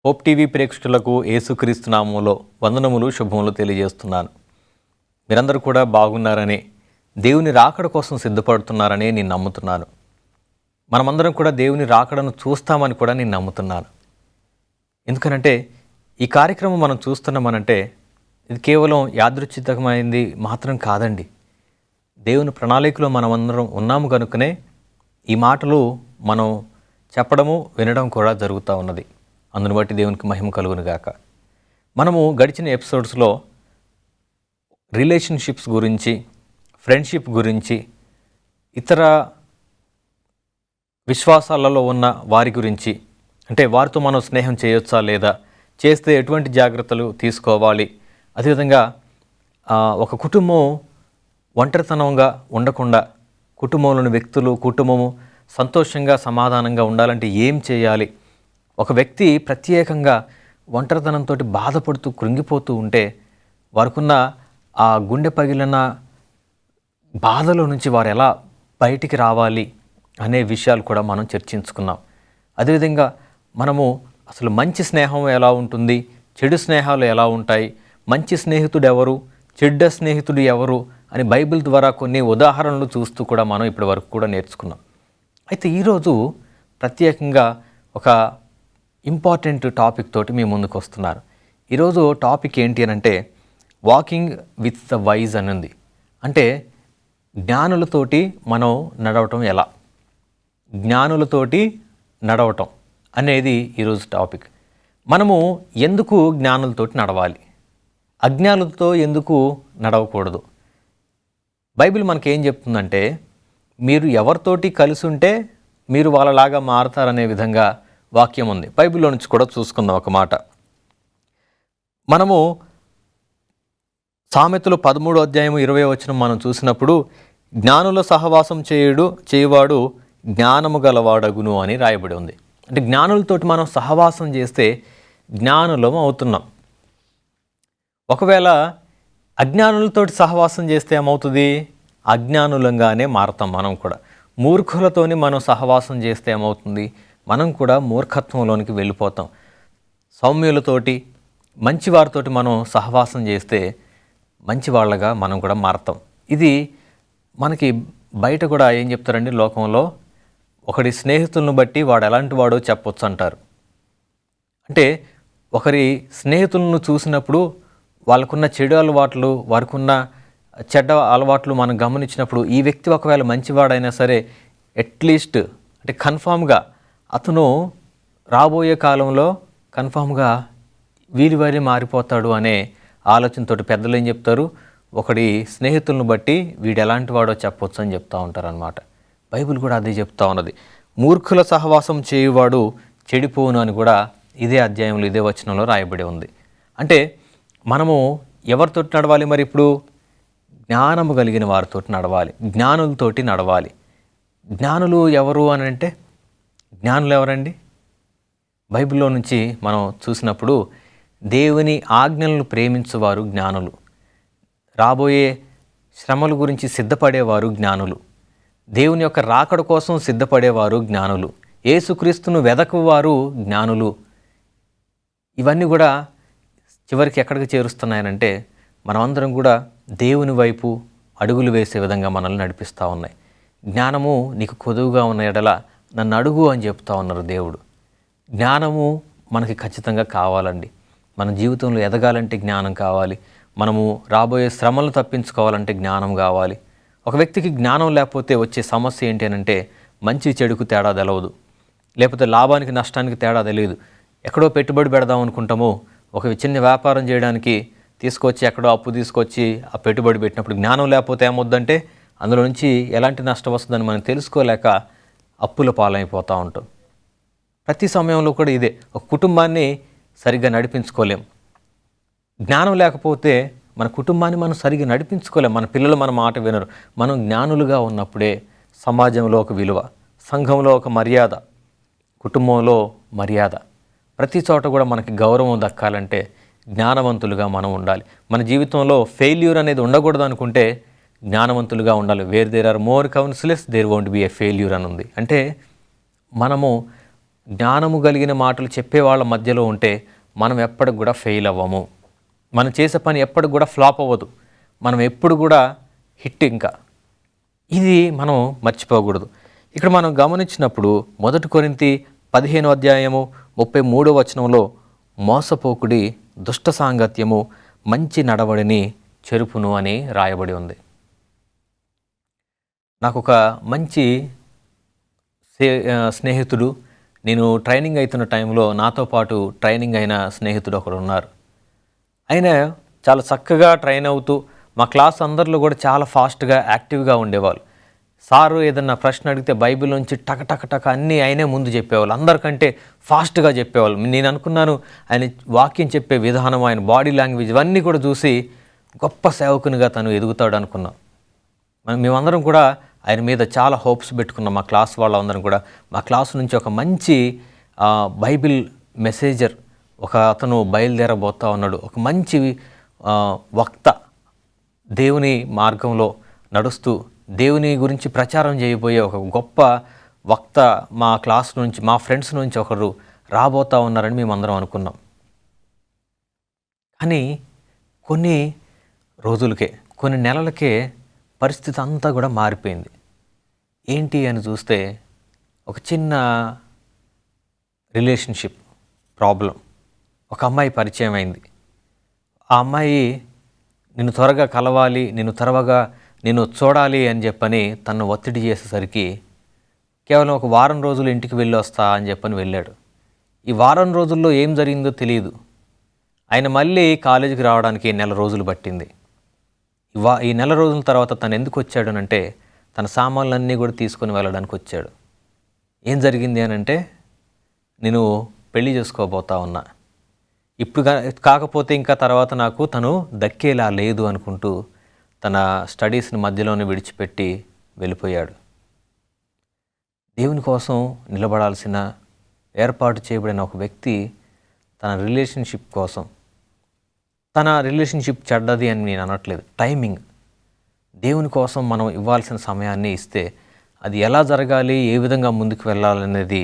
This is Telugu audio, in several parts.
హోప్ టీవీ ప్రేక్షకులకు యేసుక్రీస్తు నామములో వందనములు శుభములు తెలియజేస్తున్నాను. మీరందరూ కూడా బాగున్నారని, దేవుని రాకడ కోసం సిద్ధపడుతున్నారని నేను నమ్ముతున్నాను. మనమందరం కూడా దేవుని రాకడను చూస్తామని కూడా నేను నమ్ముతున్నాను. ఎందుకనంటే ఈ కార్యక్రమం మనం చూస్తున్నామనంటే ఇది కేవలం యాదృచ్ఛికమైంది మాత్రం కాదండి. దేవుని ప్రణాళికలో మనమందరం ఉన్నాము కనుకనే ఈ మాటలు మనం చెప్పడము వినడం కూడా జరుగుతూ ఉన్నది. అందును బట్టి దేవునికి మహిమ కలుగును గాక. మనము గడిచిన ఎపిసోడ్స్లో రిలేషన్షిప్స్ గురించి, ఫ్రెండ్షిప్ గురించి, ఇతర విశ్వాసాలలో ఉన్న వారి గురించి, అంటే వారితో మనం స్నేహం చేయొచ్చా లేదా, చేస్తే ఎటువంటి జాగ్రత్తలు తీసుకోవాలి, అదేవిధంగా ఒక కుటుంబం ఒంటరితనంగా ఉండకుండా కుటుంబంలోని వ్యక్తులు, కుటుంబము సంతోషంగా సమాధానంగా ఉండాలంటే ఏం చేయాలి, ఒక వ్యక్తి ప్రత్యేకంగా ఒంటరితనంతో బాధపడుతూ కృంగిపోతూ ఉంటే వారికున్న ఆ గుండె పగిలిన బాధలో నుంచి వారు ఎలా బయటికి రావాలి అనే విషయాలు కూడా మనం చర్చించుకున్నాం. అదేవిధంగా మనము అసలు మంచి స్నేహం ఎలా ఉంటుంది, చెడు స్నేహాలు ఎలా ఉంటాయి, మంచి స్నేహితుడు ఎవరు, చెడ్డ స్నేహితుడు ఎవరు అని బైబిల్ ద్వారా కొన్ని ఉదాహరణలు చూస్తూ కూడా మనం ఇప్పటి వరకు కూడా నేర్చుకున్నాం. అయితే ఈరోజు ప్రత్యేకంగా ఒక ఇంపార్టెంట్ టాపిక్ తోటి మీ ముందుకు వస్తున్నారు. ఈరోజు టాపిక్ ఏంటి అని అంటే వాకింగ్ విత్ ద వైజ్ అని ఉంది. అంటే జ్ఞానులతోటి మనం నడవటం ఎలా, జ్ఞానులతోటి నడవటం అనేది ఈరోజు టాపిక్. మనము ఎందుకు జ్ఞానులతోటి నడవాలి, అజ్ఞానులతో ఎందుకు నడవకూడదు? బైబిల్ మనకేం చెప్తుందంటే మీరు ఎవరితోటి కలిసి ఉంటే మీరు వాళ్ళలాగా మారతారనే విధంగా వాక్యం ఉంది. బైబిల్లో నుంచి కూడా చూసుకుందాం ఒక మాట. మనము సామెతలు 13వ అధ్యాయము 20వ వచనం మనం చూసినప్పుడు జ్ఞానుల సహవాసం చేయువాడు జ్ఞానము గలవాడగును అని రాయబడి ఉంది. అంటే జ్ఞానులతోటి మనం సహవాసం చేస్తే జ్ఞానులం అవుతున్నాం. ఒకవేళ అజ్ఞానులతోటి సహవాసం చేస్తే ఏమవుతుంది? అజ్ఞానులంగానే మారతాం మనం కూడా. మూర్ఖులతోని మనం సహవాసం చేస్తే ఏమవుతుంది? మనం కూడా మూర్ఖత్వంలోనికి వెళ్ళిపోతాం. సౌమ్యులతోటి, మంచి వారితోటి మనం సహవాసం చేస్తే మంచి వాళ్ళగా మనం కూడా మారతాం. ఇది మనకి బయట కూడా ఏం చెప్తారండి, లోకంలో ఒకరి స్నేహితులను బట్టి వాడు ఎలాంటి వాడో చెప్పొచ్చు అంటారు. అంటే ఒకరి స్నేహితులను చూసినప్పుడు వాళ్ళకున్న చెడు అలవాట్లు, వారికున్న చెడ్డ అలవాట్లు మనం గమనించినప్పుడు ఈ వ్యక్తి ఒకవేళ మంచివాడైనా సరే అట్లీస్ట్ అంటే కన్ఫామ్గా అతను రాబోయే కాలంలో కన్ఫామ్గా వీరి మారిపోతాడు అనే ఆలోచనతో పెద్దలు ఏం చెప్తారు, ఒకడి స్నేహితులను బట్టి వీడు ఎలాంటి వాడో చెప్పొచ్చు అని చెప్తూ ఉంటారు అన్నమాట. బైబిల్ కూడా అదే చెప్తా ఉన్నది. మూర్ఖుల సహవాసం చేయువాడు చెడిపోవును అని కూడా ఇదే అధ్యాయంలో ఇదే వచనంలో రాయబడి ఉంది. అంటే మనము ఎవరితో నడవాలి? మరి ఇప్పుడు జ్ఞానము కలిగిన వారితో నడవాలి, జ్ఞానులతోటి నడవాలి. జ్ఞానులు ఎవరు అని అంటే, జ్ఞానులు ఎవరండి? బైబిల్లో నుంచి మనం చూసినప్పుడు దేవుని ఆజ్ఞలను ప్రేమించువారు జ్ఞానులు, రాబోయే శ్రమల గురించి సిద్ధపడేవారు జ్ఞానులు, దేవుని యొక్క రాకడ కోసం సిద్ధపడేవారు జ్ఞానులు, యేసుక్రీస్తును వెదకువారు జ్ఞానులు. ఇవన్నీ కూడా చివరికి ఎక్కడికి చేరుస్తున్నాయనంటే మనమందరం కూడా దేవుని వైపు అడుగులు వేసే విధంగా మనల్ని నడిపిస్తూ ఉన్నాయి. జ్ఞానము నీకు కొదువుగా ఉన్న ఎడల నన్ను అడుగు అని చెప్తా ఉన్నారు దేవుడు. జ్ఞానము మనకి ఖచ్చితంగా కావాలండి. మన జీవితంలో ఎదగాలంటే జ్ఞానం కావాలి. మనము రాబోయే శ్రమలను తప్పించుకోవాలంటే జ్ఞానం కావాలి. ఒక వ్యక్తికి జ్ఞానం లేకపోతే వచ్చే సమస్య ఏంటి అని అంటే మంచి చెడుకు తేడా తెలవదు, లేకపోతే లాభానికి నష్టానికి తేడా తెలియదు. ఎక్కడో పెట్టుబడి పెడదాం అనుకుంటాము, ఒక చిన్న వ్యాపారం చేయడానికి తీసుకొచ్చి ఎక్కడో అప్పు తీసుకొచ్చి ఆ పెట్టుబడి పెట్టినప్పుడు జ్ఞానం లేకపోతే ఏమవుద్దంటే అందులో నుంచి ఎలాంటి నష్టం వస్తుందని మనం తెలుసుకోలేక అప్పుల పాలైపోతూ ఉంటాం. ప్రతి సమయంలో కూడా ఇదే, ఒక కుటుంబాన్ని సరిగ్గా నడిపించుకోలేం. జ్ఞానం లేకపోతే మన కుటుంబాన్ని మనం సరిగ్గా నడిపించుకోలేం. మన పిల్లలు మన మాట వినరు. మనం జ్ఞానులుగా ఉన్నప్పుడే సమాజంలో ఒక విలువ, సంఘంలో ఒక మర్యాద, కుటుంబంలో మర్యాద, ప్రతి చోట కూడా మనకి గౌరవం దక్కాలంటే జ్ఞానవంతులుగా మనం ఉండాలి. మన జీవితంలో ఫెయిల్యూర్ అనేది ఉండకూడదు అనుకుంటే జ్ఞానవంతులుగా ఉండాలి. Where there are more counsellors there won't be a failure అని ఉంది. అంటే మనము జ్ఞానము కలిగిన మాటలు చెప్పే వాళ్ళ మధ్యలో ఉంటే మనం ఎప్పటికి కూడా ఫెయిల్ అవ్వము. మనం చేసే పని ఎప్పటికి కూడా ఫ్లాప్ అవ్వదు. మనం ఎప్పుడు కూడా హిట్. ఇంకా ఇది మనం మర్చిపోకూడదు. ఇక్కడ మనం గమనించినప్పుడు 1 కొరింథీ 15వ అధ్యాయము 33వ వచనంలో మోసపోకుడి, దుష్ట సాంగత్యము మంచి నడవడిని చెరుపును అని రాయబడి ఉంది. నాకు ఒక మంచి స్నేహితుడు, నేను ట్రైనింగ్ అవుతున్న టైంలో నాతో పాటు ట్రైనింగ్ అయిన స్నేహితుడు ఒకడు ఉన్నారు. ఆయన చాలా చక్కగా ట్రైన్ అవుతూ మా క్లాస్ అందరిలో కూడా చాలా ఫాస్ట్గా యాక్టివ్గా ఉండేవాళ్ళు. సారు ఏదన్నా ప్రశ్న అడిగితే బైబిల్ నుంచి టక టక టక అన్నీ ఆయనే ముందు చెప్పేవాళ్ళు, అందరికంటే ఫాస్ట్గా చెప్పేవాళ్ళు. నేను అనుకున్నాను ఆయన వాక్యం చెప్పే విధానం, ఆయన బాడీ లాంగ్వేజ్ ఇవన్నీ కూడా చూసి గొప్ప సేవకునిగా తను ఎదుగుతాడు అనుకున్నాం. మేమందరం కూడా ఆయన మీద చాలా హోప్స్ పెట్టుకున్నాం. మా క్లాస్ వాళ్ళందరం కూడా మా క్లాస్ నుంచి ఒక మంచి బైబిల్ మెసేజర్ ఒక అతను బయలుదేరబోతా ఉన్నాడు. ఒక మంచి వక్త, దేవుని మార్గంలో నడుస్తూ దేవుని గురించి ప్రచారం చేయబోయే ఒక గొప్ప వక్త మా క్లాస్ నుంచి, మా ఫ్రెండ్స్ నుంచి ఒకరు రాబోతా ఉన్నారని మేమందరం అనుకున్నాం. కానీ కొన్ని రోజులకే, కొన్ని నెలలకే పరిస్థితి అంతా కూడా మారిపోయింది. ఏంటి అని చూస్తే ఒక చిన్న రిలేషన్షిప్ ప్రాబ్లం, ఒక అమ్మాయి పరిచయం అయింది. ఆ అమ్మాయి నిన్ను త్వరగా కలవాలి, నిన్ను చూడాలి అని చెప్పని తను ఒత్తిడి చేసేసరికి కేవలం ఒక వారం రోజులు ఇంటికి వెళ్ళి వస్తా అని చెప్పని వెళ్ళాడు. ఈ వారం రోజుల్లో ఏం జరిగిందో తెలియదు. ఆయన మళ్ళీ కాలేజీకి రావడానికి నెల రోజులు పట్టింది. ఈ నెల రోజుల తర్వాత తను ఎందుకు వచ్చాడనంటే తన సామాన్లన్నీ కూడా తీసుకొని వెళ్ళడానికి వచ్చాడు. ఏం జరిగింది అని అంటే, నేను పెళ్లి చేసుకోబోతా ఉన్నా, ఇప్పుడు కాకపోతే ఇంకా తర్వాత నాకు తను దక్కేలా లేదు అనుకుంటూ తన స్టడీస్ని మధ్యలోనే విడిచిపెట్టి వెళ్ళిపోయాడు. దేవుని కోసం నిలబడాల్సిన, ఏర్పాటు చేయబడిన ఒక వ్యక్తి తన రిలేషన్షిప్ కోసం, తన రిలేషన్షిప్ చెడ్డది అని నేను అనట్లేదు, టైమింగ్, దేవుని కోసం మనం ఇవ్వాల్సిన సమయాన్ని ఇస్తే అది ఎలా జరగాలి, ఏ విధంగా ముందుకు వెళ్ళాలనేది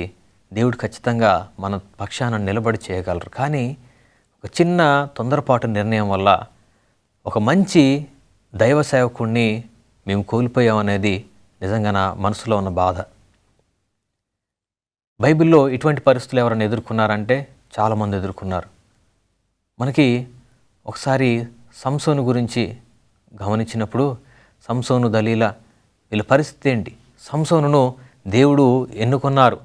దేవుడు ఖచ్చితంగా మన పక్షాన నిలబడి చేయగలరు. కానీ ఒక చిన్న తొందరపాటు నిర్ణయం వల్ల ఒక మంచి దైవ సేవకుడిని మేము కోల్పోయామనేది నిజంగా నా మనసులో ఉన్న బాధ. బైబిల్లో ఇటువంటి పరిస్థితులు ఎవరైనా ఎదుర్కొన్నారంటే చాలామంది ఎదుర్కొన్నారు. మనకి ఒకసారి సంసోను గురించి గమనించినప్పుడు సంసోను, దలీలా వీళ్ళ పరిస్థితి ఏంటి? సంసోనును దేవుడు ఎన్నుకున్నారు.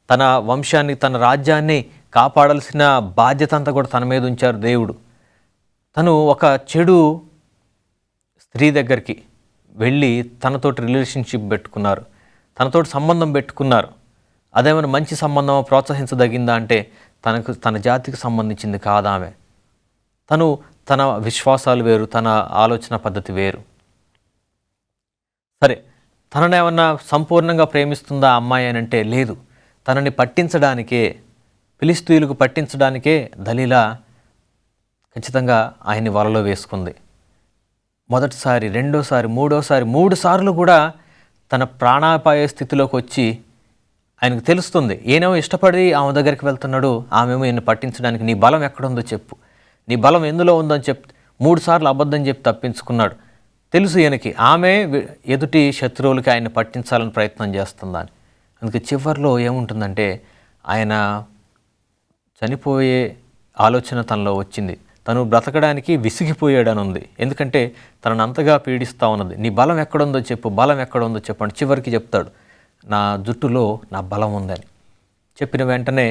తన వంశాన్ని, తన రాజ్యాన్ని కాపాడాల్సిన బాధ్యత అంతా కూడా తన మీద ఉంచారు దేవుడు. తను ఒక చెడు స్త్రీ దగ్గరికి వెళ్ళి తనతోటి రిలేషన్షిప్ పెట్టుకున్నారు, తనతోటి సంబంధం పెట్టుకున్నారు. అదేమైనా మంచి సంబంధం ప్రోత్సహించదగిందా అంటే తన జాతికి సంబంధించింది కాదామె. తన విశ్వాసాలు వేరు, తన ఆలోచన పద్ధతి వేరు. సరే, తనని ఏమన్నా సంపూర్ణంగా ప్రేమిస్తుందా అమ్మాయి అని అంటే లేదు. తనని పట్టించడానికే, ఫిలిష్తీయులకు పట్టించడానికే దలీలా ఖచ్చితంగా ఆయన్ని వలలో వేసుకుంది. మొదటిసారి, రెండోసారి, మూడోసారి, 3 సార్లు కూడా తన ప్రాణాపాయ స్థితిలోకి వచ్చి ఆయనకు తెలుస్తుంది, ఈయనేమో ఇష్టపడి ఆమె దగ్గరికి వెళ్తున్నాడు, ఆమెమో ఈయన పట్టించడానికి నీ బలం ఎక్కడుందో చెప్పు, నీ బలం ఎందులో ఉందని 3 సార్లు అబద్ధం చెప్పి తప్పించుకున్నాడు. తెలుసు ఈయనకి ఆమె ఎదుటి శత్రువులకి ఆయన పట్టించాలని ప్రయత్నం చేస్తుందని. అందుకే చివరిలో ఏముంటుందంటే ఆయన చనిపోయే ఆలోచన తనలో వచ్చింది. తను బ్రతకడానికి విసిగిపోయాడని ఉంది. ఎందుకంటే తనను అంతగా పీడిస్తూ ఉన్నది. నీ బలం ఎక్కడుందో చెప్పు, బలం ఎక్కడుందో చెప్పండి. చివరికి చెప్తాడు, నా జుట్టులో నా బలం ఉందని. చెప్పిన వెంటనే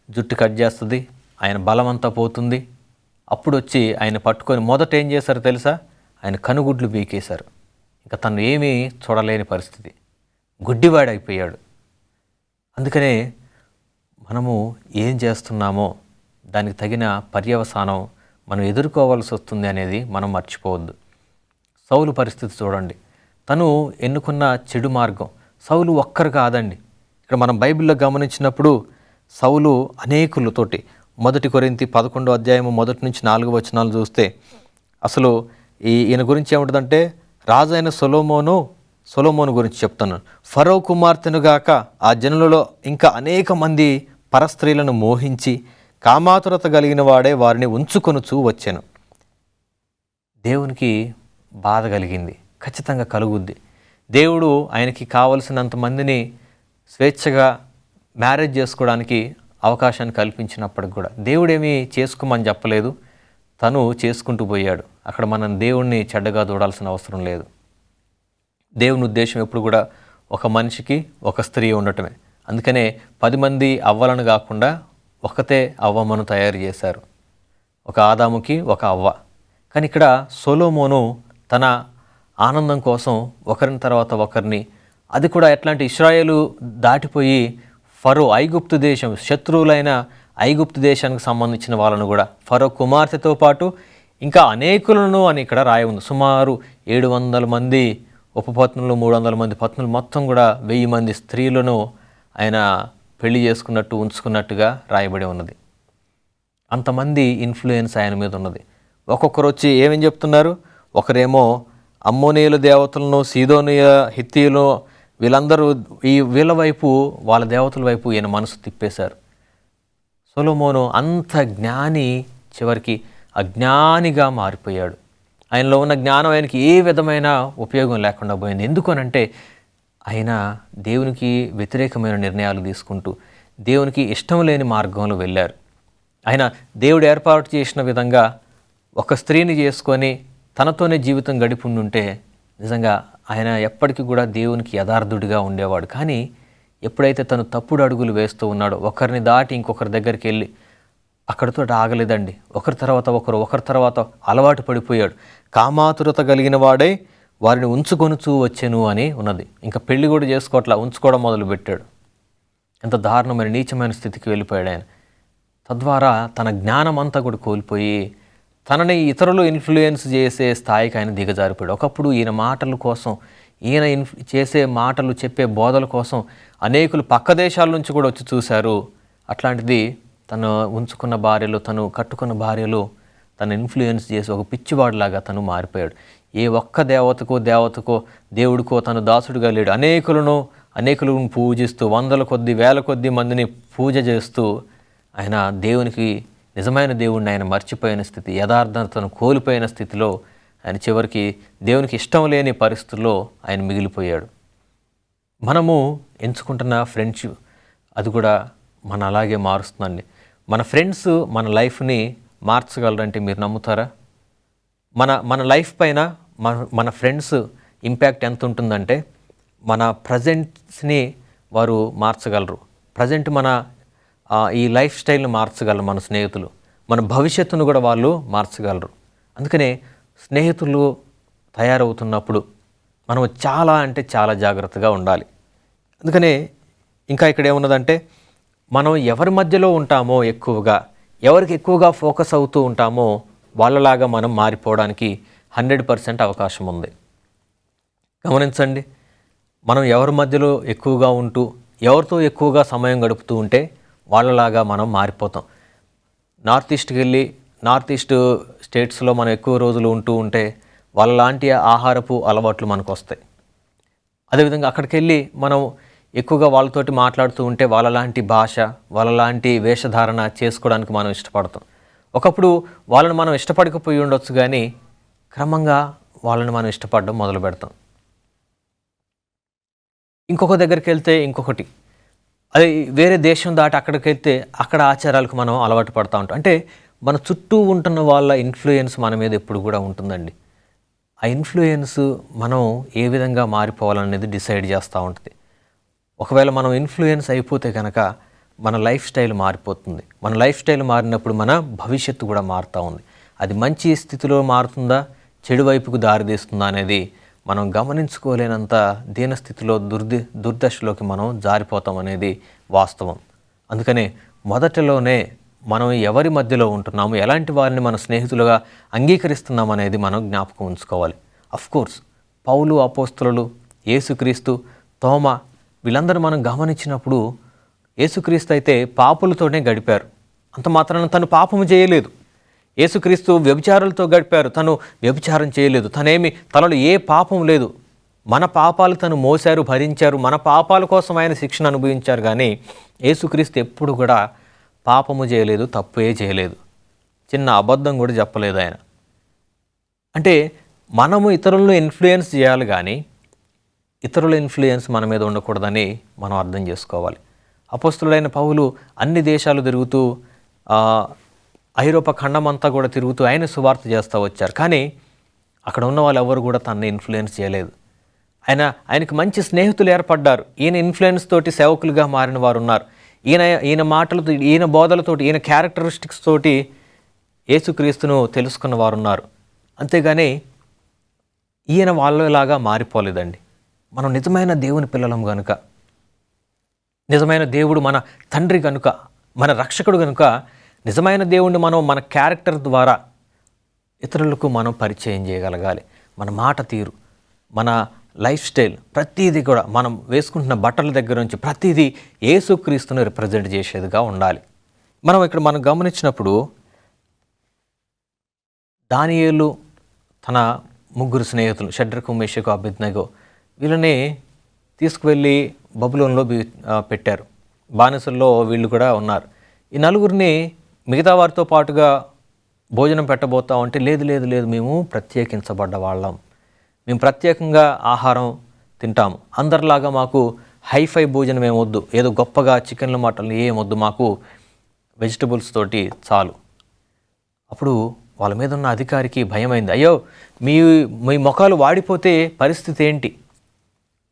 జుట్టు కట్ చేస్తుంది, ఆయన బలం అంతా పోతుంది. అప్పుడు వచ్చి ఆయన పట్టుకొని మొదట ఏం చేశారు తెలుసా? ఆయన కనుగుడ్లు బీకేశారు. ఇంకా తను ఏమీ చూడలేని పరిస్థితి, గుడ్డివాడైపోయాడు. అందుకనే మనము ఏం చేస్తున్నామో దానికి తగిన పర్యవసానం మనం ఎదుర్కోవాల్సి వస్తుంది అనేది మనం మర్చిపోవద్దు. సౌలు పరిస్థితి చూడండి, తను ఎన్నుకున్న చెడు మార్గం. సౌలు ఒక్కరు కాదండి. ఇక్కడ మనం బైబిల్లో గమనించినప్పుడు సౌలు అనేకులతోటి, 1 కొరింథీ 11వ అధ్యాయము 1 నుంచి 4 వచనాలు చూస్తే అసలు ఈయన గురించి ఏముంటుందంటే, రాజు అయిన సొలొమోను గురించి చెప్తున్నాను. ఫరో కుమార్తెను గాక ఆ జనులలో ఇంకా అనేక మంది పరస్త్రీలను మోహించి కామాతురత కలిగిన వాడే వారిని ఉంచుకొనుచూ వచ్చెను. దేవునికి బాధ కలిగింది, ఖచ్చితంగా కలుగుద్ది. దేవుడు ఆయనకి కావలసినంత మందిని స్వేచ్ఛగా మ్యారేజ్ చేసుకోవడానికి అవకాశాన్ని కల్పించినప్పటికి కూడా దేవుడేమీ చేసుకోమని చెప్పలేదు, తను చేసుకుంటూ పోయాడు. అక్కడ మనం దేవుణ్ణి చెడ్డగా చూడాల్సిన అవసరం లేదు. దేవుని ఉద్దేశం ఎప్పుడు కూడా ఒక మనిషికి ఒక స్త్రీ ఉండటమే. అందుకనే 10 మంది అవ్వలను కాకుండా ఒకతే అవ్వమ్మను తయారు చేశారు, ఒక ఆదాముకి ఒక అవ్వ. కానీ ఇక్కడ సొలొమోను తన ఆనందం కోసం ఒకరిని తర్వాత ఒకరిని, అది కూడా ఎట్లాంటి ఇశ్రాయేలు దాటిపోయి ఫరో ఐగుప్తు దేశం, శత్రువులైన ఐగుప్తు దేశానికి సంబంధించిన వాళ్ళను కూడా, ఫరో కుమార్తెతో పాటు ఇంకా అనేకులను అని ఇక్కడ రాయి ఉంది. సుమారు 700 మంది ఉపపత్నులు, 300 మంది పత్నులు, మొత్తం కూడా 1000 మంది స్త్రీలను ఆయన పెళ్లి చేసుకున్నట్టు ఉంచుకున్నట్టుగా రాయబడి ఉన్నది. అంతమంది ఇన్ఫ్లుయెన్స్ ఆయన మీద ఉన్నది. ఒక్కొక్కరు వచ్చి ఏమేం చెప్తున్నారు, ఒకరేమో అమ్మోనీయుల దేవతలను, సీదోనియ హిత్తీయులు, వీళ్ళందరూ వీళ్ళ వైపు, వాళ్ళ దేవతల వైపు ఈయన మనసు తిప్పేశారు. సొలొమోను అంత జ్ఞాని చివరికి అజ్ఞానిగా మారిపోయాడు. ఆయనలో ఉన్న జ్ఞానం ఆయనకి ఏ విధమైన ఉపయోగం లేకుండా పోయింది. ఎందుకనంటే ఆయన దేవునికి వ్యతిరేకమైన నిర్ణయాలు తీసుకుంటూ దేవునికి ఇష్టం లేని మార్గంలో వెళ్ళారు. ఆయన దేవుడు ఏర్పాటు చేసిన విధంగా ఒక స్త్రీని చేసుకొని తనతోనే జీవితం గడిపుండుంటే నిజంగా ఆయన ఎప్పటికీ కూడా దేవునికి యథార్థుడిగా ఉండేవాడు. కానీ ఎప్పుడైతే తను తప్పుడు అడుగులు వేస్తూ ఉన్నాడో, ఒకరిని దాటి ఇంకొకరి దగ్గరికి వెళ్ళి అక్కడితో ఆగలేదండి, ఒకరి తర్వాత అలవాటు పడిపోయాడు. కామాతురత కలిగిన వాడై వారిని ఉంచుకొనుచూ వచ్చెను అని ఉన్నది. ఇంకా పెళ్లి కూడా చేసుకోవట్లా, ఉంచుకోవడం మొదలుపెట్టాడు. ఎంత దారుణమైన నీచమైన స్థితికి వెళ్ళిపోయాడు ఆయన. తద్వారా తన జ్ఞానం అంతా కూడా కోల్పోయి తనని ఇతరులు ఇన్ఫ్లుయెన్స్ చేసే స్థాయికి ఆయన దిగజారిపోయాడు. ఒకప్పుడు ఈయన మాటల కోసం, ఈయన చేసే మాటలు, చెప్పే బోధల కోసం అనేకులు పక్క దేశాల నుంచి కూడా వచ్చి చూశారు. అట్లాంటిది తను ఉంచుకున్న భార్యలు, తను కట్టుకున్న భార్యలు తను ఇన్ఫ్లుయెన్స్ చేసి ఒక పిచ్చివాడిలాగా తను మారిపోయాడు. ఏ ఒక్క దేవతకో దేవుడికో తను దాసుడుగా లేడు. అనేకులను పూజిస్తూ, వందల కొద్ది వేల కొద్ది మందిని పూజ చేస్తూ ఆయన దేవునికి, నిజమైన దేవుడిని ఆయన మర్చిపోయిన స్థితి, యథార్థతను కోల్పోయిన స్థితిలో ఆయన చివరికి దేవునికి ఇష్టం లేని పరిస్థితుల్లో ఆయన మిగిలిపోయాడు. మనము ఎంచుకుంటున్న ఫ్రెండ్షిప్ అది కూడా మన అలాగే మారుస్తుందండి. మన ఫ్రెండ్స్ మన లైఫ్ని మార్చగలరంటే మీరు నమ్ముతారా? మన లైఫ్ పైన మన ఫ్రెండ్స్ ఇంపాక్ట్ ఎంత ఉంటుందంటే, మన ప్రజెంట్స్ని వారు మార్చగలరు. ప్రజెంట్ మన ఈ లైఫ్ స్టైల్ని మార్చగలరు మన స్నేహితులు. మన భవిష్యత్తును కూడా వాళ్ళు మార్చగలరు. అందుకనే స్నేహితులు తయారవుతున్నప్పుడు మనం చాలా అంటే చాలా జాగ్రత్తగా ఉండాలి. అందుకనే ఇంకా ఇక్కడ ఏమున్నదంటే, మనం ఎవరి మధ్యలో ఉంటామో ఎవరికి ఎక్కువగా ఫోకస్ అవుతూ ఉంటామో వాళ్ళలాగా మనం మారిపోవడానికి 100% అవకాశం ఉంది. గమనించండి, మనం ఎవరి మధ్యలో ఎక్కువగా ఉంటూ ఎవరితో ఎక్కువగా సమయం గడుపుతూ ఉంటే వాళ్ళలాగా మనం మారిపోతాం. నార్త్ ఈస్ట్ స్టేట్స్లో మనం ఎక్కువ రోజులు ఉంటూ ఉంటే వాళ్ళలాంటి ఆహారపు అలవాట్లు మనకు వస్తాయి. అదేవిధంగా అక్కడికి వెళ్ళి మనం ఎక్కువగా వాళ్ళతోటి మాట్లాడుతూ ఉంటే వాళ్ళలాంటి భాష, వాళ్ళలాంటి వేషధారణ చేసుకోవడానికి మనం ఇష్టపడతాం. ఒకప్పుడు వాళ్ళని మనం ఇష్టపడకపోయి ఉండొచ్చు, కానీ క్రమంగా వాళ్ళని మనం ఇష్టపడడం మొదలు పెడతాం. ఇంకొక దగ్గరికి వెళ్తే ఇంకొకటి, అది వేరే దేశం దాటి అక్కడికి వెళ్తే అక్కడ ఆచారాలకు మనం అలవాటు పడుతూ ఉంటాం. అంటే మన చుట్టూ ఉంటున్న వాళ్ళ ఇన్ఫ్లుయెన్స్ మన మీద ఎప్పుడు కూడా ఉంటుందండి. ఆ ఇన్ఫ్లుయెన్స్ మనం ఏ విధంగా మారిపోవాలనేది డిసైడ్ చేస్తూ ఉంటుంది. ఒకవేళ మనం ఇన్ఫ్లుయెన్స్ అయిపోతే కనుక మన లైఫ్ స్టైల్ మారిపోతుంది. మన లైఫ్ స్టైల్ మారినప్పుడు మన భవిష్యత్తు కూడా మారుతూ ఉంది. అది మంచి స్థితిలో మారుతుందా, చెడు వైపుకు దారితీస్తుందా అనేది మనం గమనించుకోలేనంత దీనస్థితిలో దుర్దశలోకి మనం జారిపోతాం అనేది వాస్తవం. అందుకనే మొదటిలోనే మనం ఎవరి మధ్యలో ఉంటున్నాము, ఎలాంటి వారిని మన స్నేహితులుగా అంగీకరిస్తున్నాం అనేది మనం జ్ఞాపకం ఉంచుకోవాలి. అఫ్కోర్స్ పౌలు, అపోస్తలులు, యేసుక్రీస్తు, తోమ, వీళ్ళందరూ మనం గమనించినప్పుడు యేసుక్రీస్తు అయితే పాపులతోనే గడిపారు. అంత మాత్రాన తను పాపము చేయలేదు. యేసుక్రీస్తు వ్యభిచారులతో గడిపారు, తను వ్యభిచారం చేయలేదు. తనేమి, తనలో ఏ పాపం లేదు. మన పాపాలు తను మోశారు, భరించారు. మన పాపాల కోసం ఆయన శిక్షను అనుభవించారు. కానీ యేసుక్రీస్తు ఎప్పుడు కూడా పాపము చేయలేదు, తప్పే చేయలేదు, చిన్న అబద్ధం కూడా చెప్పలేదు ఆయన. అంటే మనము ఇతరులను ఇన్ఫ్లుయెన్స్ చేయాలి, కానీ ఇతరుల ఇన్ఫ్లుయెన్స్ మన మీద ఉండకూడదని మనం అర్థం చేసుకోవాలి. అపోస్తులుడైన పౌలు అన్ని దేశాలు తిరుగుతూ, ఐరోపా ఖండమంతా కూడా తిరుగుతూ ఆయన సువార్త చేస్తూ వచ్చారు. కానీ అక్కడ ఉన్న వాళ్ళు ఎవరు కూడా తనని ఇన్ఫ్లుయెన్స్ చేయలేదు. ఆయనకు మంచి స్నేహితులు ఏర్పడ్డారు. ఈయన ఇన్ఫ్లుయెన్స్ తోటి సేవకులుగా మారిన వారు ఉన్నారు. ఈయన మాటలతో, ఈయన బోధలతోటి, ఈయన క్యారెక్టరిస్టిక్స్ తోటి యేసుక్రీస్తును తెలుసుకున్న వారు ఉన్నారు. అంతేగాని ఈయన వాళ్ళలాగా మారిపోలేదండి. మనం నిజమైన దేవుని పిల్లలం కనుక, నిజమైన దేవుడు మన తండ్రి కనుక, మన రక్షకుడు కనుక, నిజమైన దేవుణ్ణి మనం మన క్యారెక్టర్ ద్వారా ఇతరులకు మనం పరిచయం చేయగలగాలి. మన మాట తీరు, మన లైఫ్ స్టైల్, ప్రతిదీ కూడా మనం వేసుకుంటున్న బట్టల దగ్గర నుంచి ప్రతిదీ యేసుక్రీస్తుని రిప్రజెంట్ చేసేదిగా ఉండాలి. మనం గమనించినప్పుడు దానియేలు తన ముగ్గురు స్నేహితులు షడ్రకు, మేషకు, అబేద్నెగో వీళ్ళని తీసుకువెళ్ళి బబులోన్లో పెట్టారు. బానిసల్లో వీళ్ళు కూడా ఉన్నారు. ఈ నలుగురిని మిగతా వారితో పాటుగా భోజనం పెట్టబోతా ఉంటే లేదు లేదు లేదు మేము ప్రత్యేకించబడ్డ వాళ్ళం, మేము ప్రత్యేకంగా ఆహారం తింటాము, అందరిలాగా మాకు హైఫై భోజనం ఏమొద్దు, ఏదో గొప్పగా చికెన్లు మటన్లు ఏమొద్దు, మాకు వెజిటబుల్స్ తోటి చాలు. అప్పుడు వాళ్ళ మీద ఉన్న అధికారికి భయమైంది. అయ్యో మీ ముఖాలు వాడిపోతే పరిస్థితి ఏంటి,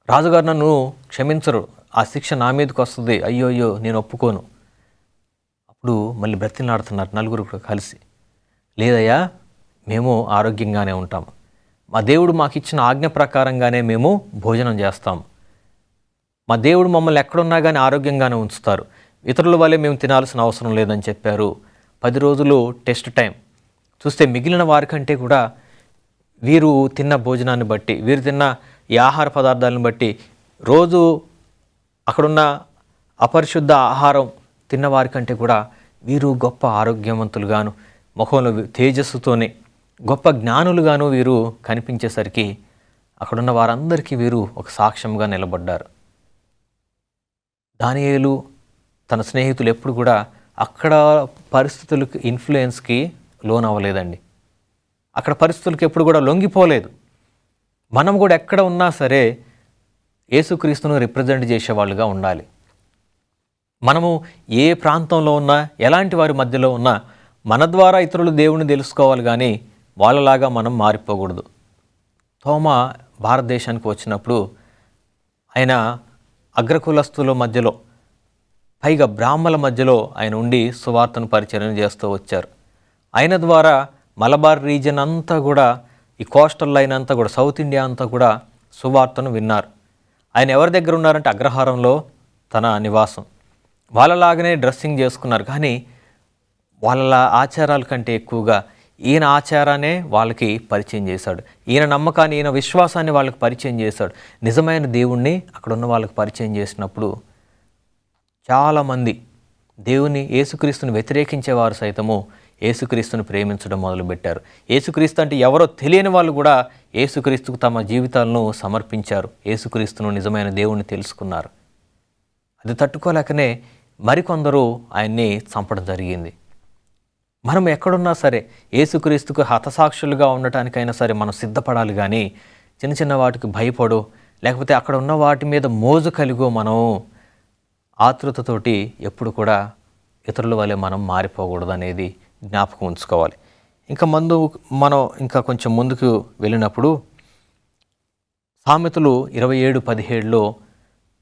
రాజుగారు నన్ను క్షమించరు, ఆ శిక్ష నా మీదకి వస్తుంది, అయ్యో నేను ఒప్పుకోను. అప్పుడు మళ్ళీ బ్రతిలాడుతున్నారు నలుగురు కలిసి, లేదయ్యా మేము ఆరోగ్యంగానే ఉంటాము, మా దేవుడు మాకు ఇచ్చిన ఆజ్ఞ ప్రకారంగానే మేము భోజనం చేస్తాము, మా దేవుడు మమ్మల్ని ఎక్కడున్నా కానీ ఆరోగ్యంగానే ఉంచుతారు, ఇతరుల వల్లే మేము తినాల్సిన అవసరం లేదని చెప్పారు. 10 రోజులు టెస్ట్ టైం చూస్తే మిగిలిన వారికంటే కూడా వీరు తిన్న భోజనాన్ని బట్టి, వీరు తిన్న ఈ ఆహార పదార్థాలను బట్టి, రోజు అక్కడున్న అపరిశుద్ధ ఆహారం తిన్న వారికంటే కూడా వీరు గొప్ప ఆరోగ్యవంతులుగాను, ముఖంలో తేజస్సుతోనే గొప్ప జ్ఞానులుగాను వీరు కనిపించేసరికి అక్కడున్న వారందరికీ వీరు ఒక సాక్ష్యంగా నిలబడ్డారు. దానియేలు తన స్నేహితులు ఎప్పుడు కూడా అక్కడ పరిస్థితులకు ఇన్ఫ్లుయెన్స్కి లోన్ అవ్వలేదండి. అక్కడ పరిస్థితులకు ఎప్పుడు కూడా లొంగిపోలేదు. మనం కూడా ఎక్కడ ఉన్నా సరే యేసుక్రీస్తును రిప్రజెంట్ చేసేవాళ్ళుగా ఉండాలి. మనము ఏ ప్రాంతంలో ఉన్నా, ఎలాంటి వారి మధ్యలో ఉన్నా మన ద్వారా ఇతరులు దేవుణ్ణి తెలుసుకోవాలి, కానీ వాళ్ళలాగా మనం మారిపోకూడదు. తోమా భారతదేశానికి వచ్చినప్పుడు ఆయన అగ్రకులస్తుల మధ్యలో, పైగా బ్రాహ్మణుల మధ్యలో ఆయన ఉండి సువార్తను పరిచయం చేస్తూ వచ్చారు. ఆయన ద్వారా మలబార్ రీజియన్ అంతా కూడా, ఈ కోస్టల్ లైన్ అంతా కూడా, సౌత్ ఇండియా అంతా కూడా సువార్తను విన్నారు. ఆయన ఎవరి దగ్గర ఉన్నారంటే అగ్రహారంలో తన నివాసం. వాళ్ళలాగానే డ్రెస్సింగ్ చేసుకున్నారు, కానీ వాళ్ళ ఆచారాల కంటే ఎక్కువగా ఈయన ఆచారాన్నే వాళ్ళకి పరిచయం చేశాడు. ఈయన నమ్మకాన్ని, ఈయన విశ్వాసాన్ని వాళ్ళకి పరిచయం చేశాడు. నిజమైన దేవుణ్ణి అక్కడ ఉన్న వాళ్ళకి పరిచయం చేసినప్పుడు చాలామంది దేవుని, యేసుక్రీస్తుని వ్యతిరేకించేవారు సైతము యేసుక్రీస్తుని ప్రేమించడం మొదలుపెట్టారు. యేసుక్రీస్తు అంటే ఎవరో తెలియని వాళ్ళు కూడా యేసుక్రీస్తుకు తమ జీవితాలను సమర్పించారు. యేసుక్రీస్తును నిజమైన దేవుణ్ణి తెలుసుకున్నారు. అది తట్టుకోలేకనే మరికొందరు ఆయన్ని చంపడం జరిగింది. మనం ఎక్కడున్నా సరే యేసుక్రీస్తుకు హతసాక్షులుగా ఉండటానికైనా సరే మనం సిద్ధపడాలి, కానీ చిన్న చిన్న వాటికి భయపడు, లేకపోతే అక్కడ ఉన్న వాటి మీద మోజు కలిగో మనం ఆతృతతోటి ఎప్పుడు కూడా ఇతరుల వల్లే మనం మారిపోకూడదు అనేది జ్ఞాపకం ఉంచుకోవాలి. మనం కొంచెం ముందుకు వెళ్ళినప్పుడు సామెతలు 27:17లో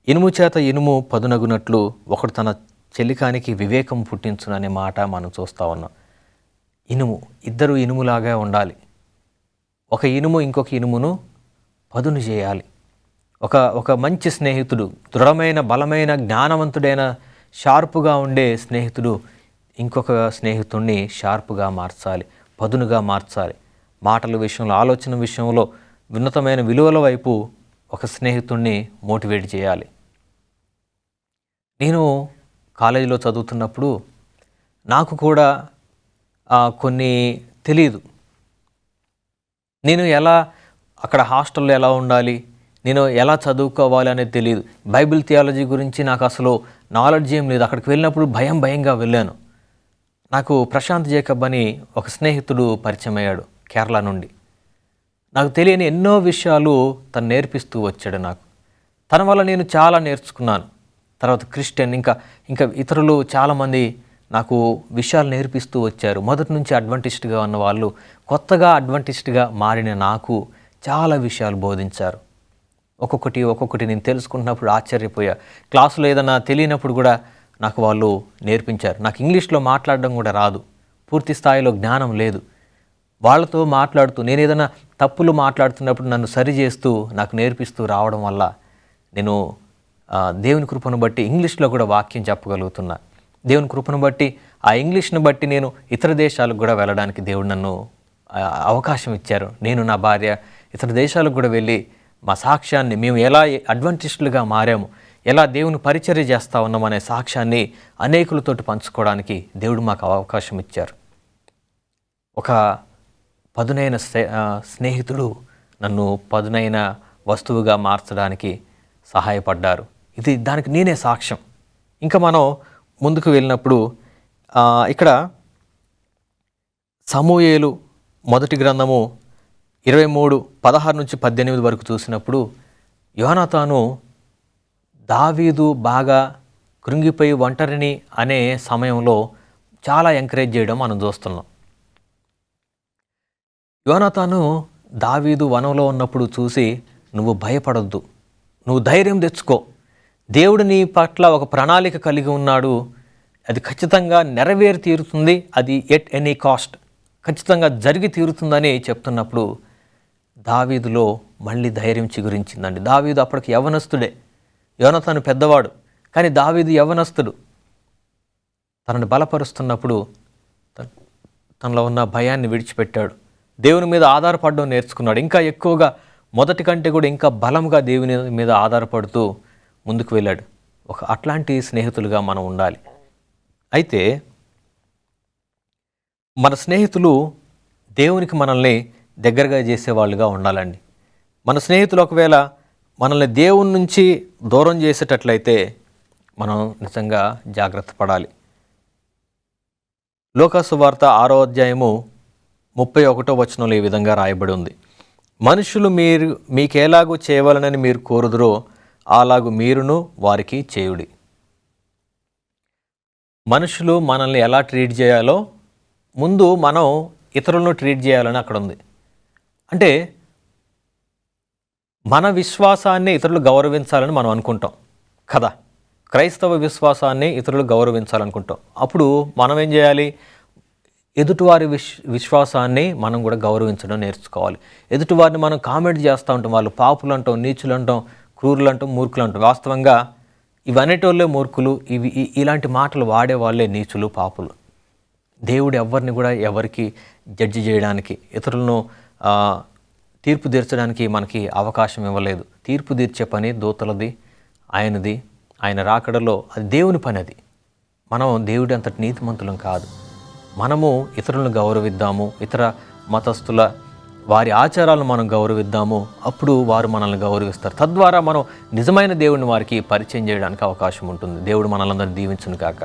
ఇనుము చేత ఇనుము పదునగునట్లు ఒకడు తన చెలికానికి వివేకం పుట్టించును అనే మాట మనం చూస్తూ ఉన్నాం. ఇద్దరు ఇనుములాగా ఉండాలి. ఒక ఇనుము ఇంకొక ఇనుమును పదును చేయాలి. ఒక మంచి స్నేహితుడు, దృఢమైన, బలమైన, జ్ఞానవంతుడైన, షార్పుగా ఉండే స్నేహితుడు ఇంకొక స్నేహితుడిని షార్పుగా మార్చాలి, పదునుగా మార్చాలి. మాటల విషయంలో, ఆలోచన విషయంలో, ఉన్నతమైన విలువల వైపు ఒక స్నేహితుడిని మోటివేట్ చేయాలి. నేను కాలేజీలో చదువుతున్నప్పుడు నాకు కూడా కొన్ని తెలియదు. నేను అక్కడ హాస్టల్లో ఎలా ఉండాలి, నేను ఎలా చదువుకోవాలి అనేది తెలియదు. బైబిల్ థియాలజీ గురించి నాకు అసలు నాలెడ్జ్ ఏం లేదు. అక్కడికి వెళ్ళినప్పుడు భయంగా వెళ్ళాను. నాకు ప్రశాంత్ జేకబ్ అని ఒక స్నేహితుడు పరిచయం అయ్యాడు కేరళ నుండి. నాకు తెలియని ఎన్నో విషయాలు తను నేర్పిస్తూ వచ్చాడు నాకు. తన వల్ల నేను చాలా నేర్చుకున్నాను. తర్వాత క్రిస్టియన్ ఇంకా ఇతరులు చాలామంది నాకు విషయాలు నేర్పిస్తూ వచ్చారు. మొదటి నుంచి అడ్వెంటిస్ట్గా ఉన్న వాళ్ళు కొత్తగా అడ్వెంటిస్ట్గా మారిన నాకు చాలా విషయాలు బోధించారు. ఒక్కొక్కటి నేను తెలుసుకుంటున్నప్పుడు ఆశ్చర్యపోయా. క్లాసులో ఏదైనా తెలియనప్పుడు కూడా నాకు వాళ్ళు నేర్పించారు. నాకు ఇంగ్లీష్లో మాట్లాడడం కూడా రాదు, పూర్తి స్థాయిలో జ్ఞానం లేదు. వాళ్ళతో మాట్లాడుతూ నేను ఏదైనా తప్పులు మాట్లాడుతున్నప్పుడు నన్ను సరిచేస్తూ నాకు నేర్పిస్తూ రావడం వల్ల నేను దేవుని కృపను బట్టి ఇంగ్లీష్లో కూడా వాక్యం చెప్పగలుగుతున్నా. దేవుని కృపను బట్టి ఆ ఇంగ్లీష్ను బట్టి నేను ఇతర దేశాలకు కూడా వెళ్ళడానికి దేవుడు నన్ను అవకాశం ఇచ్చారు. నేను నా భార్య ఇతర దేశాలకు కూడా వెళ్ళి మా సాక్ష్యాన్ని, మేము ఎలా అడ్వెంటిస్టులుగా మారాము, ఎలా దేవుని పరిచర్య చేస్తూ ఉన్నామనే సాక్ష్యాన్ని అనేకులతోటి పంచుకోవడానికి దేవుడు మాకు అవకాశం ఇచ్చారు. ఒక పదునైన స్నేహితుడు నన్ను పదునైన వస్తువుగా మార్చడానికి సహాయపడ్డారు. దానికి నేనే సాక్ష్యం. ఇంకా మనం ముందుకు వెళ్ళినప్పుడు ఇక్కడ సమూయేలు మొదటి గ్రంథము 23:16-18 వరకు చూసినప్పుడు యోనాతాను దావీదు బాగా కృంగిపోయి ఒంటరిని అనే సమయంలో చాలా ఎంకరేజ్ చేయడం మనం చూస్తున్నాం. యోనాతాను దావీదు వనంలో ఉన్నప్పుడు చూసి, నువ్వు భయపడొద్దు, నువ్వు ధైర్యం తెచ్చుకో, దేవుడు నీ పట్ల ఒక ప్రణాళిక కలిగి ఉన్నాడు, అది ఖచ్చితంగా నెరవేరి తీరుతుంది, అది ఎట్ ఎనీ కాస్ట్ ఖచ్చితంగా జరిగి తీరుతుందని చెప్తున్నప్పుడు దావీదులో మళ్ళీ ధైర్యం చిగురించిందండి. దావీదు అప్పటికి యవ్వనస్తుడే, యోనాతాను పెద్దవాడు, కానీ దావీదు యవ్వనస్తుడు. తనను బలపరుస్తున్నప్పుడు తనలో ఉన్న భయాన్ని విడిచిపెట్టాడు, దేవుని మీద ఆధారపడడం నేర్చుకున్నాడు. ఇంకా ఎక్కువగా మొదటి కంటే కూడా ఇంకా బలంగా దేవుని మీద ఆధారపడుతూ ముందుకు వెళ్ళాడు. అట్లాంటి స్నేహితులుగా మనం ఉండాలి. అయితే మన స్నేహితులు దేవునికి మనల్ని దగ్గరగా చేసేవాళ్ళుగా ఉండాలండి. మన స్నేహితులు ఒకవేళ మనల్ని దేవుని నుంచి దూరం చేసేటట్లయితే మనం నిజంగా జాగ్రత్త పడాలి. లూకాసు వార్త 6వ అధ్యాయము 31వ వచనంలో ఈ విధంగా రాయబడి ఉంది. మనుషులు మీకెలాగూ చేయవలనని మీరు కోరుదురో అలాగూ మీరును వారికి చేయుడి. మనుషులు మనల్ని ఎలా ట్రీట్ చేయాలో ముందు మనం ఇతరులను ట్రీట్ చేయాలని అక్కడ ఉంది. అంటే మన విశ్వాసాన్ని ఇతరులు గౌరవించాలని మనం అనుకుంటాం కదా. క్రైస్తవ విశ్వాసాన్ని ఇతరులు గౌరవించాలనుకుంటాం. అప్పుడు మనం ఏం చేయాలి? ఎదుటివారి విశ్వాసాన్ని మనం కూడా గౌరవించడం నేర్చుకోవాలి. ఎదుటివారిని మనం కామెంట్ చేస్తూ ఉంటాం, వాళ్ళు పాపులు అంటాం, నీచులు అంటాం, క్రూరులు అంటాం, మూర్ఖులు అంటాం. వాస్తవంగా ఇవనేటోళ్ళే మూర్ఖులు, ఇలాంటి మాటలు వాడేవాళ్ళే నీచులు, పాపులు. దేవుడు ఎవరికి జడ్జి చేయడానికి, ఇతరులను తీర్పు తీర్చడానికి మనకి అవకాశం ఇవ్వలేదు. తీర్పు తీర్చే పని దూతలది, ఆయనది. ఆయన రాకడలో అది దేవుని పని. అది మనం దేవుడి అంతటి నీతిమంతులం కాదు. మనము ఇతరులను గౌరవిద్దాము, ఇతర మతస్థుల వారి ఆచారాలను మనం గౌరవిద్దాము. అప్పుడు వారు మనల్ని గౌరవిస్తారు. తద్వారా మనం నిజమైన దేవుడిని వారికి పరిచయం చేయడానికి అవకాశం ఉంటుంది. దేవుడు మనల్ని అందరినీ దీవించును కాక.